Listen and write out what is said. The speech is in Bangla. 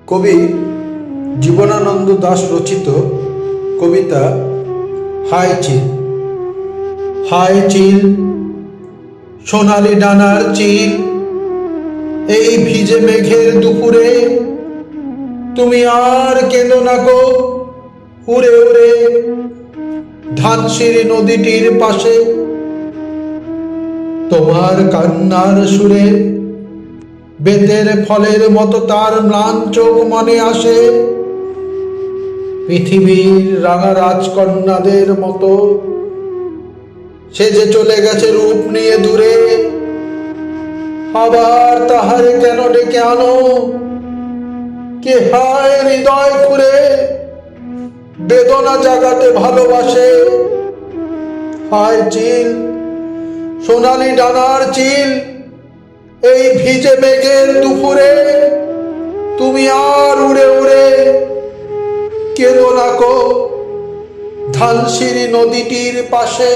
কবি জীবনানন্দ দাশ রচিত কবিতা হায় চিল। হায় চিল, সোনালি ডানার চিল, এই ভিজে মেঘের দুপুরে তুমি আর কেঁদো না গো, উড়ে উড়ে ধানসিঁড়ি নদীটির পাশে। তোমার কান্নার সুরে বেতের ফলের মতো তার ম্লান চোখ মনে আসে। পৃথিবীর রাঙা রাজকন্যাদের মতো সে যে চলে গেছে রূপ নিয়ে দূরে। আবার তাহারে কেন ডেকে আনো, কে হায় হৃদয় খুঁড়ে বেদনা জাগাতে ভালোবাসে। হায় চিল, সোনালি ডানার চিল, এই ভিজে মেঘের দুপুরে তুমি আর উড়ে উড়ে কেঁদো না গো, ধানসিঁড়ি নদীটির পাশে।